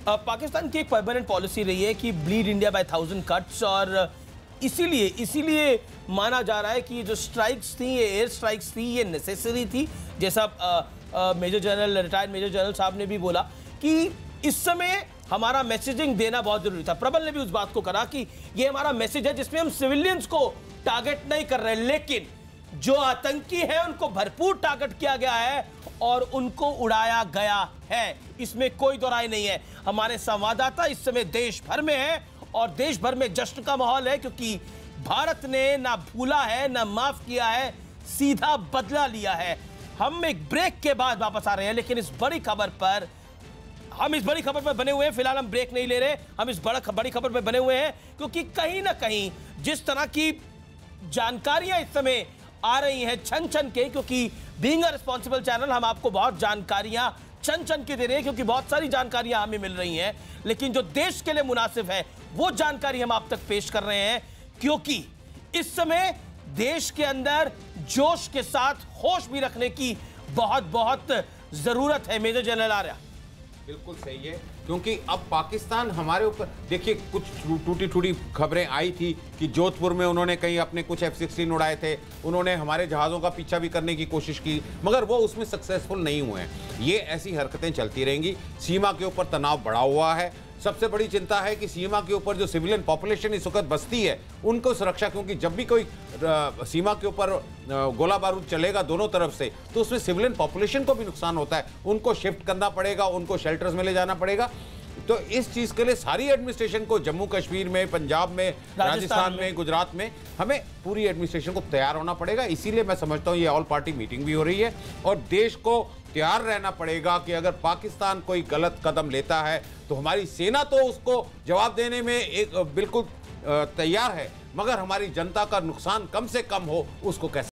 पाकिस्तान की एक permanent policy रही है कि ब्लीड इंडिया बाय 1000 कट्स, और इसीलिए माना जा रहा है कि जो स्ट्राइक्स थी, ये एयर स्ट्राइक्स थी, ये नेसेसरी थी। जैसा major general, retired major general साहब ने भी बोला कि इस समय हमारा मैसेजिंग देना बहुत जरूरी था। प्रबल ने भी उस बात को कहा कि ये हमारा मैसेज है जिसमें हम सिविलियंस को टारगेट नहीं कर रहे, लेकिन जो आतंकी है उनको भरपूर टारगेट किया गया है और उनको उड़ाया गया है, इसमें कोई दो राय नहीं है। हमारे संवाददाता इस समय देश भर में है और देश भर में जश्न का माहौल है, क्योंकि भारत ने ना भूला है ना माफ किया है, सीधा बदला लिया है। हम एक ब्रेक के बाद वापस आ रहे हैं, लेकिन इस बड़ी खबर पर बने हुए हैं। फिलहाल हम ब्रेक नहीं ले रहे, हम इस बड़ी खबर पर बने हुए हैं, क्योंकि कहीं ना कहीं जिस तरह की जानकारियां इस समय आ रही हैं छन छन के, क्योंकि बीइंग अ रिस्पॉन्सिबल चैनल हम आपको बहुत जानकारियां छन छन के दे रहे हैं, क्योंकि बहुत सारी जानकारियां हमें मिल रही हैं, लेकिन जो देश के लिए मुनासिब है वो जानकारी हम आप तक पेश कर रहे हैं, क्योंकि इस समय देश के अंदर जोश के साथ होश भी रखने की बहुत जरूरत है। मेजर जनरल आर्या, बिल्कुल सही है, क्योंकि अब पाकिस्तान हमारे ऊपर, देखिए कुछ टूटी टूटी खबरें आई थी कि जोधपुर में उन्होंने कहीं अपने कुछ F-16 उड़ाए थे, उन्होंने हमारे जहाज़ों का पीछा भी करने की कोशिश की, मगर वो उसमें सक्सेसफुल नहीं हुए हैं। ये ऐसी हरकतें चलती रहेंगी। सीमा के ऊपर तनाव बढ़ा हुआ है। सबसे बड़ी चिंता है कि सीमा के ऊपर जो सिविलियन पॉपुलेशन इस वक्त बसती है उनको सुरक्षा, क्योंकि जब भी कोई सीमा के ऊपर गोला बारूद चलेगा दोनों तरफ से, तो उसमें सिविलियन पॉपुलेशन को भी नुकसान होता है। उनको शिफ्ट करना पड़ेगा, उनको शेल्टर्स में ले जाना पड़ेगा। तो इस चीज के लिए सारी एडमिनिस्ट्रेशन को, जम्मू कश्मीर में, पंजाब में, राजस्थान में, गुजरात में, हमें पूरी एडमिनिस्ट्रेशन को तैयार होना पड़ेगा। इसीलिए मैं समझता हूँ ये ऑल पार्टी मीटिंग भी हो रही है और देश को तैयार रहना पड़ेगा कि अगर पाकिस्तान कोई गलत कदम लेता है तो हमारी सेना तो उसको जवाब देने में एक बिल्कुल तैयार है, मगर हमारी जनता का नुकसान कम से कम हो, उसको कैसे